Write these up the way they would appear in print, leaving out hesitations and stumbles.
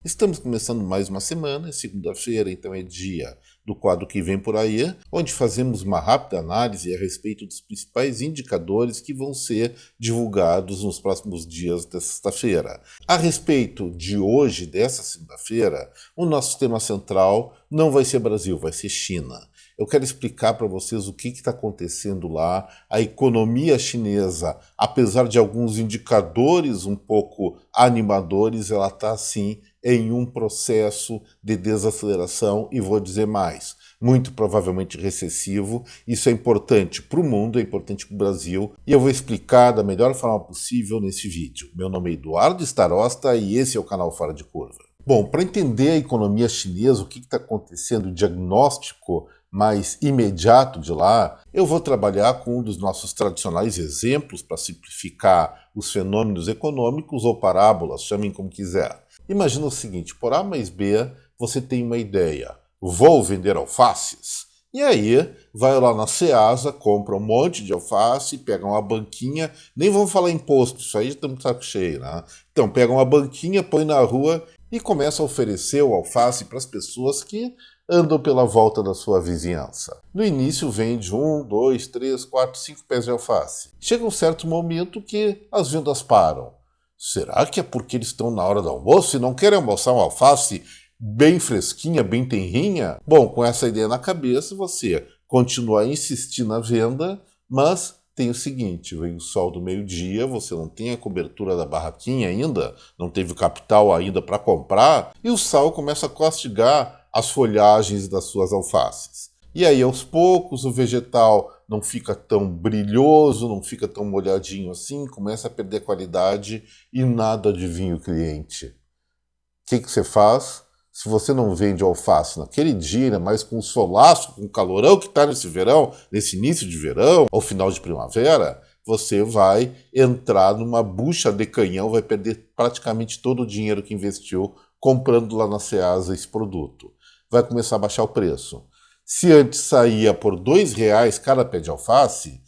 Estamos começando mais uma semana, segunda-feira, então é dia do quadro que vem por aí, onde fazemos uma rápida análise a respeito dos principais indicadores que vão ser divulgados nos próximos dias da sexta-feira. A respeito de hoje, dessa segunda-feira, o nosso tema central não vai ser Brasil, vai ser China. Eu quero explicar para vocês o que está acontecendo lá. A economia chinesa, apesar de alguns indicadores um pouco animadores, ela está sim em um processo de desaceleração e vou dizer mais, muito provavelmente recessivo. Isso é importante para o mundo, é importante para o Brasil e eu vou explicar da melhor forma possível nesse vídeo. Meu nome é Eduardo Starosta e esse é o canal Fora de Curva. Bom, para entender a economia chinesa, o que está acontecendo, o diagnóstico mais imediato de lá, eu vou trabalhar com um dos nossos tradicionais exemplos para simplificar os fenômenos econômicos ou parábolas, chamem como quiser. Imagina o seguinte, por A mais B, você tem uma ideia, vou vender alfaces. E aí, vai lá na Ceasa, compra um monte de alface, pega uma banquinha, nem vamos falar imposto, isso aí já estamos de saco cheio, né? Então, pega uma banquinha, põe na rua e começa a oferecer o alface para as pessoas que andam pela volta da sua vizinhança. No início vende 1, 2, 3, 4, 5 pés de alface. Chega um certo momento que as vendas param. Será que é porque eles estão na hora do almoço e não querem almoçar uma alface bem fresquinha, bem tenrinha? Bom, com essa ideia na cabeça, você continua a insistir na venda, mas tem o seguinte, vem o sol do meio-dia, você não tem a cobertura da barraquinha ainda, não teve o capital ainda para comprar, e o sol começa a castigar as folhagens das suas alfaces. E aí, aos poucos, o vegetal não fica tão brilhoso, não fica tão molhadinho assim, começa a perder qualidade e nada adivinha o cliente. O que você faz? Se você não vende alface naquele dia, mas com o solaço, com o calorão que está nesse verão, nesse início de verão, ou final de primavera, você vai entrar numa bucha de canhão, vai perder praticamente todo o dinheiro que investiu comprando lá na Ceasa esse produto. Vai começar a baixar o preço. Se antes saía por R$2 cada pé de alface,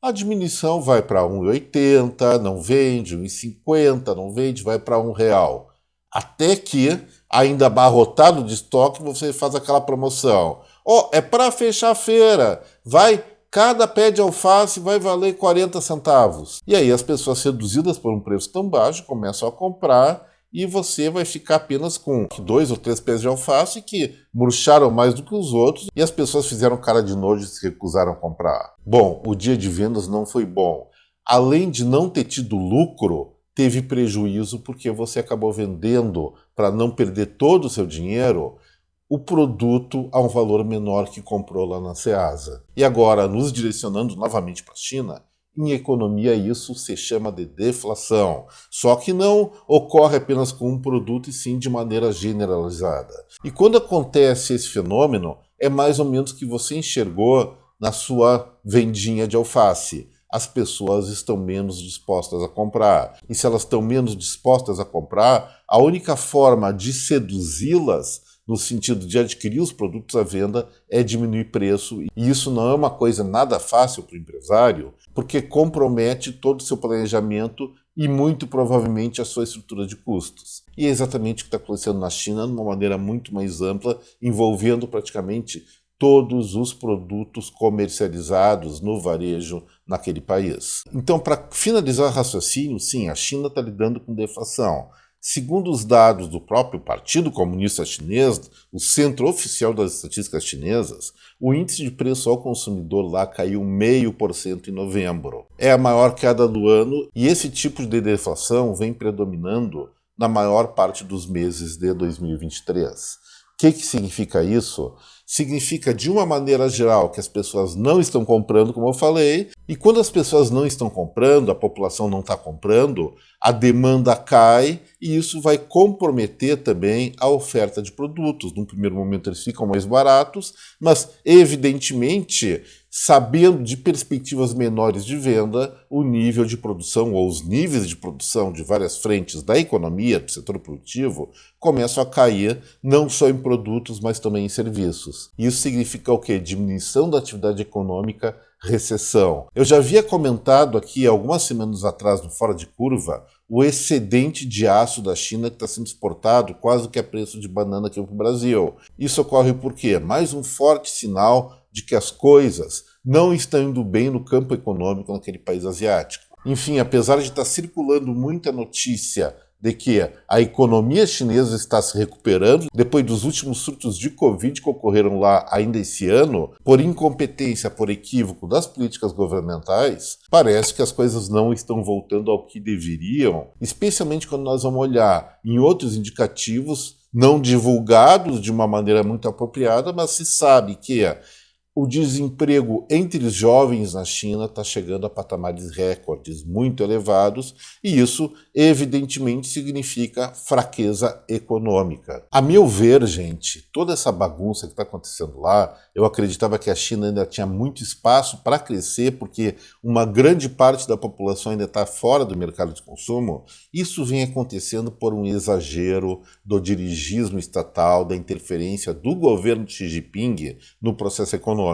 a diminuição vai para R$1,80, não vende, R$1,50, não vende, vai para R$1. Até que, ainda abarrotado de estoque, você faz aquela promoção. É para fechar a feira, cada pé de alface vai valer 40 centavos. E aí as pessoas seduzidas por um preço tão baixo começam a comprar e você vai ficar apenas com 2 ou 3 pés de alface que murcharam mais do que os outros e as pessoas fizeram cara de nojo e se recusaram a comprar. Bom, o dia de vendas não foi bom. Além de não ter tido lucro, teve prejuízo porque você acabou vendendo, para não perder todo o seu dinheiro, o produto a um valor menor que comprou lá na Ceasa. E agora, nos direcionando novamente para a China, em economia isso se chama de deflação. Só que não ocorre apenas com um produto e sim de maneira generalizada. E quando acontece esse fenômeno, é mais ou menos o que você enxergou na sua vendinha de alface. As pessoas estão menos dispostas a comprar. E se elas estão menos dispostas a comprar, a única forma de seduzi-las no sentido de adquirir os produtos à venda, é diminuir preço. E isso não é uma coisa nada fácil para o empresário, porque compromete todo o seu planejamento e muito provavelmente a sua estrutura de custos. E é exatamente o que está acontecendo na China, de uma maneira muito mais ampla, envolvendo praticamente todos os produtos comercializados no varejo naquele país. Então, para finalizar o raciocínio, sim, a China está lidando com deflação. Segundo os dados do próprio Partido Comunista Chinês, o centro oficial das estatísticas chinesas, o índice de preço ao consumidor lá caiu 0,5% em novembro. É a maior queda do ano e esse tipo de deflação vem predominando na maior parte dos meses de 2023. O que significa isso? Significa, de uma maneira geral, que as pessoas não estão comprando, como eu falei, e quando as pessoas não estão comprando, a população não está comprando, a demanda cai e isso vai comprometer também a oferta de produtos. Num primeiro momento eles ficam mais baratos, mas evidentemente, sabendo de perspectivas menores de venda, o nível de produção ou os níveis de produção de várias frentes da economia, do setor produtivo, começam a cair não só em produtos, mas também em serviços. Isso significa o quê? Diminuição da atividade econômica recessão. Eu já havia comentado aqui algumas semanas atrás no Fora de Curva o excedente de aço da China que está sendo exportado quase que a preço de banana aqui para o Brasil. Isso ocorre por quê? Mais um forte sinal de que as coisas não estão indo bem no campo econômico naquele país asiático. Enfim, apesar de estar circulando muita notícia de que a economia chinesa está se recuperando depois dos últimos surtos de Covid que ocorreram lá ainda esse ano, por incompetência, por equívoco das políticas governamentais, parece que as coisas não estão voltando ao que deveriam, especialmente quando nós vamos olhar em outros indicativos não divulgados de uma maneira muito apropriada, mas se sabe que o desemprego entre os jovens na China está chegando a patamares recordes muito elevados e isso, evidentemente, significa fraqueza econômica. A meu ver, gente, toda essa bagunça que está acontecendo lá, eu acreditava que a China ainda tinha muito espaço para crescer porque uma grande parte da população ainda está fora do mercado de consumo. Isso vem acontecendo por um exagero do dirigismo estatal, da interferência do governo de Xi Jinping no processo econômico.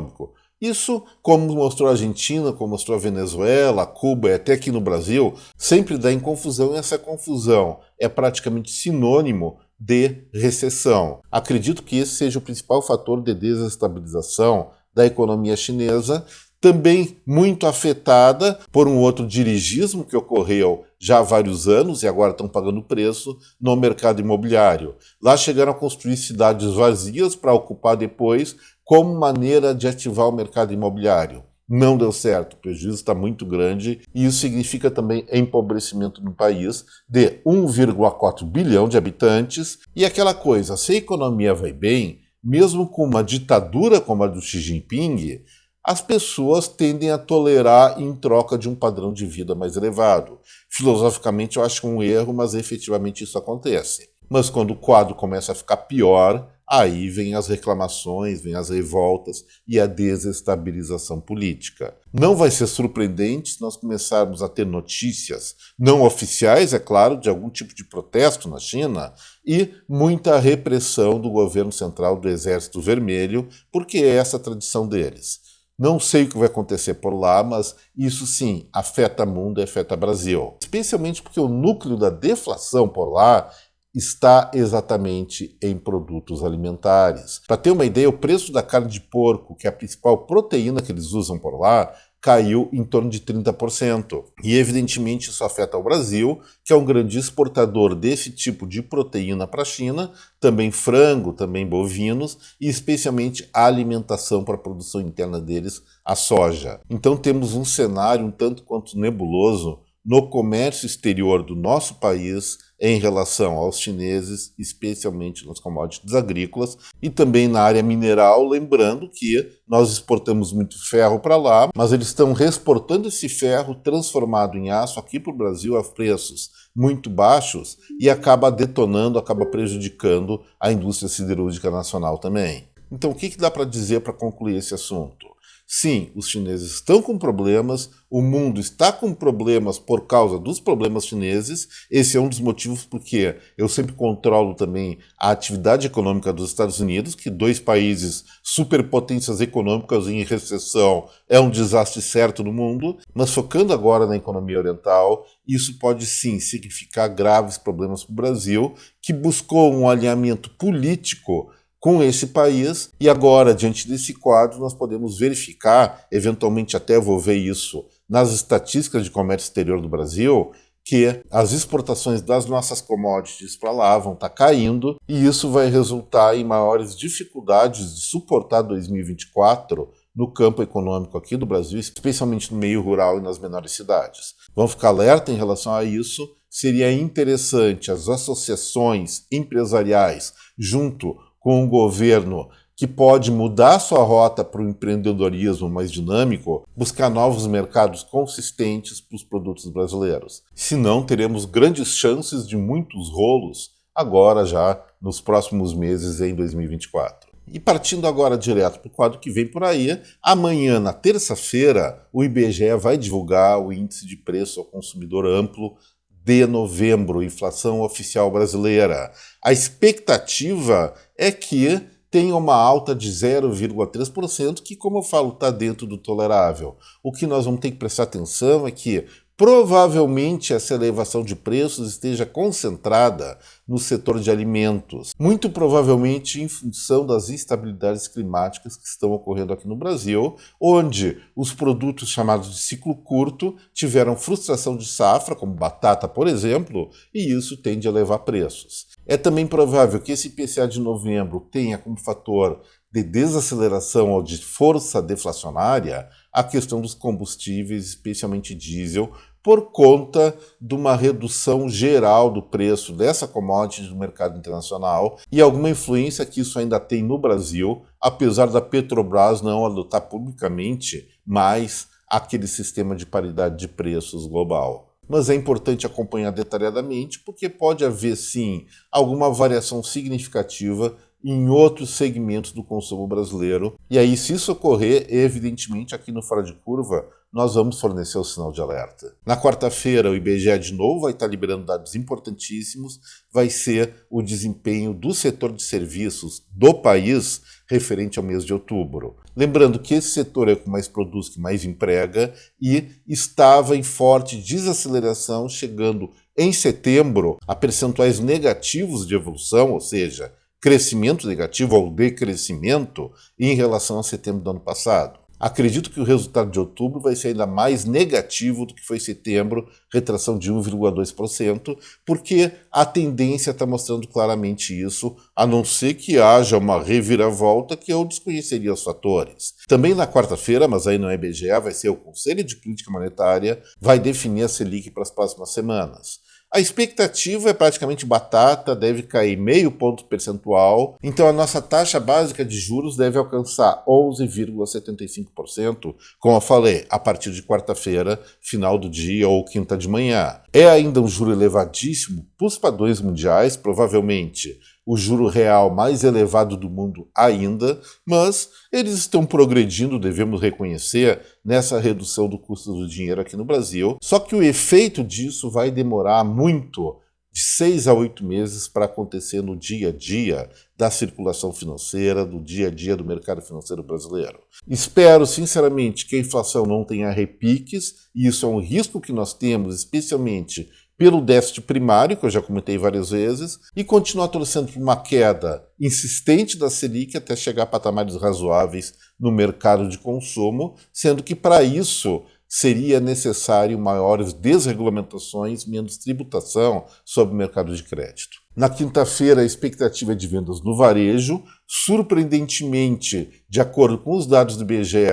Isso, como mostrou a Argentina, como mostrou a Venezuela, Cuba e até aqui no Brasil, sempre dá em confusão e essa confusão é praticamente sinônimo de recessão. Acredito que esse seja o principal fator de desestabilização da economia chinesa, também muito afetada por um outro dirigismo que ocorreu já há vários anos e agora estão pagando preço no mercado imobiliário. Lá chegaram a construir cidades vazias para ocupar depois como maneira de ativar o mercado imobiliário. Não deu certo, o prejuízo está muito grande e isso significa também empobrecimento no país de 1,4 bilhão de habitantes e aquela coisa, se a economia vai bem, mesmo com uma ditadura como a do Xi Jinping, as pessoas tendem a tolerar em troca de um padrão de vida mais elevado. Filosoficamente eu acho um erro, mas efetivamente isso acontece. Mas quando o quadro começa a ficar pior, aí vem as reclamações, vem as revoltas e a desestabilização política. Não vai ser surpreendente se nós começarmos a ter notícias não oficiais, é claro, de algum tipo de protesto na China e muita repressão do governo central do Exército Vermelho, porque é essa a tradição deles. Não sei o que vai acontecer por lá, mas isso sim afeta o mundo e afeta o Brasil. Especialmente porque o núcleo da deflação por lá está exatamente em produtos alimentares. Para ter uma ideia, o preço da carne de porco, que é a principal proteína que eles usam por lá, caiu em torno de 30%. E evidentemente isso afeta o Brasil, que é um grande exportador desse tipo de proteína para a China, também frango, também bovinos, e especialmente a alimentação para a produção interna deles, a soja. Então temos um cenário um tanto quanto nebuloso no comércio exterior do nosso país em relação aos chineses, especialmente nas commodities agrícolas e também na área mineral, lembrando que nós exportamos muito ferro para lá, mas eles estão reexportando esse ferro transformado em aço aqui para o Brasil a preços muito baixos e acaba detonando, acaba prejudicando a indústria siderúrgica nacional também. Então o que dá para dizer para concluir esse assunto? Sim, os chineses estão com problemas, o mundo está com problemas por causa dos problemas chineses. Esse é um dos motivos porque eu sempre controlo também a atividade econômica dos Estados Unidos, que dois países superpotências econômicas em recessão é um desastre certo no mundo. Mas focando agora na economia oriental, isso pode sim significar graves problemas para o Brasil, que buscou um alinhamento político com esse país, e agora, diante desse quadro, nós podemos verificar, eventualmente até vou ver isso nas estatísticas de comércio exterior do Brasil, que as exportações das nossas commodities para lá vão estar caindo, e isso vai resultar em maiores dificuldades de suportar 2024 no campo econômico aqui do Brasil, especialmente no meio rural e nas menores cidades. Vamos ficar alerta em relação a isso. Seria interessante as associações empresariais, junto com um governo que pode mudar sua rota para o empreendedorismo mais dinâmico, buscar novos mercados consistentes para os produtos brasileiros. Senão, teremos grandes chances de muitos rolos agora já nos próximos meses em 2024. E partindo agora direto para o quadro que vem por aí, amanhã, na terça-feira, o IBGE vai divulgar o Índice de Preço ao Consumidor Amplo de novembro, inflação oficial brasileira. A expectativa é que tenha uma alta de 0,3%, que, como eu falo, está dentro do tolerável. O que nós vamos ter que prestar atenção é que provavelmente essa elevação de preços esteja concentrada no setor de alimentos, muito provavelmente em função das instabilidades climáticas que estão ocorrendo aqui no Brasil, onde os produtos chamados de ciclo curto tiveram frustração de safra, como batata, por exemplo, e isso tende a elevar preços. É também provável que esse IPCA de novembro tenha como fator de desaceleração ou de força deflacionária a questão dos combustíveis, especialmente diesel, por conta de uma redução geral do preço dessa commodity no mercado internacional e alguma influência que isso ainda tem no Brasil, apesar da Petrobras não adotar publicamente mais aquele sistema de paridade de preços global. Mas é importante acompanhar detalhadamente porque pode haver, sim, alguma variação significativa em outros segmentos do consumo brasileiro. E aí, se isso ocorrer, evidentemente, aqui no Fora de Curva, nós vamos fornecer o sinal de alerta. Na quarta-feira, o IBGE de novo vai estar liberando dados importantíssimos, vai ser o desempenho do setor de serviços do país referente ao mês de outubro. Lembrando que esse setor é o que mais produz, que mais emprega e estava em forte desaceleração, chegando em setembro a percentuais negativos de evolução, ou seja, crescimento negativo ou decrescimento em relação a setembro do ano passado. Acredito que o resultado de outubro vai ser ainda mais negativo do que foi setembro, retração de 1,2%, porque a tendência está mostrando claramente isso, a não ser que haja uma reviravolta que eu desconheceria os fatores. Também na quarta-feira, mas aí não é IBGE, vai ser o Conselho de Política Monetária, vai definir a Selic para as próximas semanas. A expectativa é praticamente batata, deve cair meio ponto percentual, então a nossa taxa básica de juros deve alcançar 11,75%, como eu falei, a partir de quarta-feira, final do dia ou quinta de manhã. É ainda um juro elevadíssimo para os padrões mundiais, provavelmente o juro real mais elevado do mundo ainda, mas eles estão progredindo, devemos reconhecer, nessa redução do custo do dinheiro aqui no Brasil. Só que o efeito disso vai demorar muito, de 6 a 8 meses, para acontecer no dia a dia da circulação financeira, do dia a dia do mercado financeiro brasileiro. Espero, sinceramente, que a inflação não tenha repiques, e isso é um risco que nós temos, especialmente pelo déficit primário, que eu já comentei várias vezes, e continuar torcendo por uma queda insistente da Selic até chegar a patamares razoáveis no mercado de consumo, sendo que para isso seria necessário maiores desregulamentações, menos tributação sobre o mercado de crédito. Na quinta-feira, a expectativa é de vendas no varejo. Surpreendentemente, de acordo com os dados do IBGE,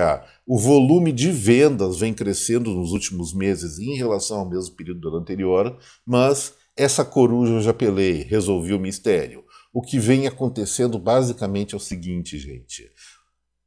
o volume de vendas vem crescendo nos últimos meses em relação ao mesmo período do ano anterior, mas essa coruja eu já pelei, resolvi o mistério. O que vem acontecendo basicamente é o seguinte, gente.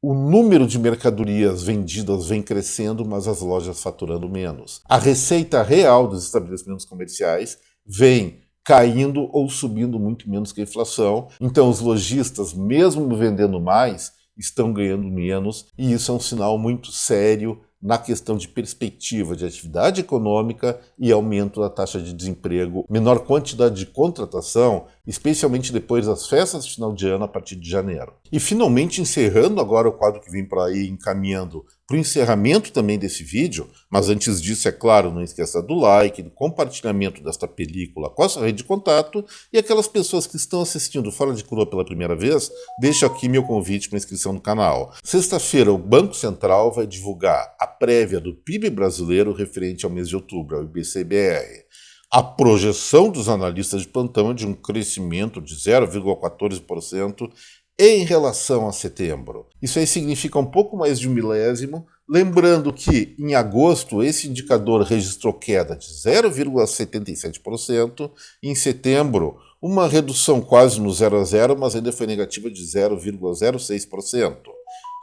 O número de mercadorias vendidas vem crescendo, mas as lojas faturando menos. A receita real dos estabelecimentos comerciais vem caindo ou subindo muito menos que a inflação. Então os lojistas, mesmo vendendo mais, estão ganhando menos, e isso é um sinal muito sério na questão de perspectiva de atividade econômica e aumento da taxa de desemprego, menor quantidade de contratação, especialmente depois das festas de final de ano a partir de janeiro. E finalmente encerrando agora o quadro que vem para aí, encaminhando para o encerramento também desse vídeo, mas antes disso, é claro, não esqueça do like, do compartilhamento desta película com a sua rede de contato, e aquelas pessoas que estão assistindo Fora de Curva pela primeira vez, deixo aqui meu convite para inscrição no canal. Sexta-feira, o Banco Central vai divulgar a prévia do PIB brasileiro referente ao mês de outubro, ao IBC-BR. A projeção dos analistas de plantão é de um crescimento de 0,14% em relação a setembro. Isso aí significa um pouco mais de 1/1000, lembrando que em agosto esse indicador registrou queda de 0,77%, em setembro uma redução quase no 0 a 0, mas ainda foi negativa de 0,06%.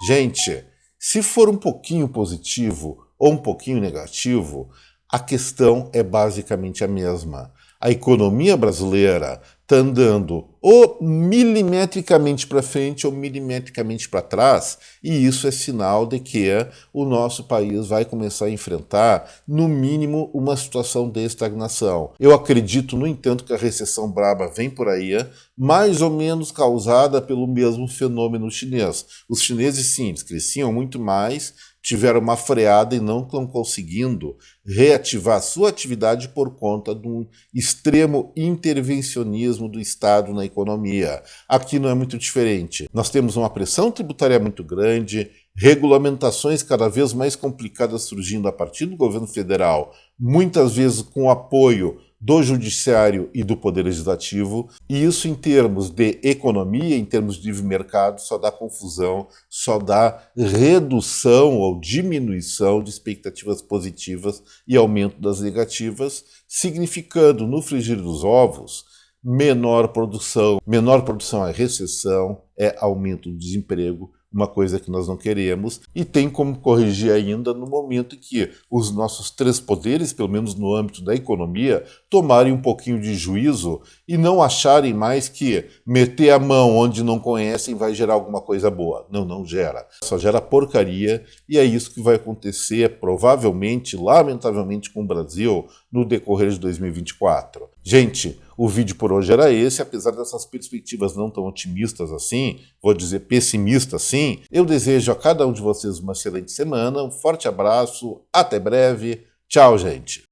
Gente, se for um pouquinho positivo ou um pouquinho negativo, a questão é basicamente a mesma. A economia brasileira está andando ou milimetricamente para frente ou milimetricamente para trás, e isso é sinal de que o nosso país vai começar a enfrentar, no mínimo, uma situação de estagnação. Eu acredito, no entanto, que a recessão braba vem por aí, mais ou menos causada pelo mesmo fenômeno chinês. Os chineses, sim, eles cresciam muito mais, tiveram uma freada e não estão conseguindo reativar sua atividade por conta de um extremo intervencionismo do Estado na economia. Aqui não é muito diferente. Nós temos uma pressão tributária muito grande, regulamentações cada vez mais complicadas surgindo a partir do governo federal, muitas vezes com apoio do judiciário e do poder legislativo, e isso em termos de economia, em termos de livre mercado, só dá confusão, só dá redução ou diminuição de expectativas positivas e aumento das negativas, significando no frigir dos ovos menor produção é recessão, é aumento do desemprego, uma coisa que nós não queremos, e tem como corrigir ainda no momento em que os nossos três poderes, pelo menos no âmbito da economia, tomarem um pouquinho de juízo e não acharem mais que meter a mão onde não conhecem vai gerar alguma coisa boa. Não, não gera. Só gera porcaria, e é isso que vai acontecer, provavelmente, lamentavelmente, com o Brasil no decorrer de 2024. Gente, o vídeo por hoje era esse, apesar dessas perspectivas não tão otimistas assim, vou dizer pessimistas assim, eu desejo a cada um de vocês uma excelente semana, um forte abraço, até breve, tchau, gente!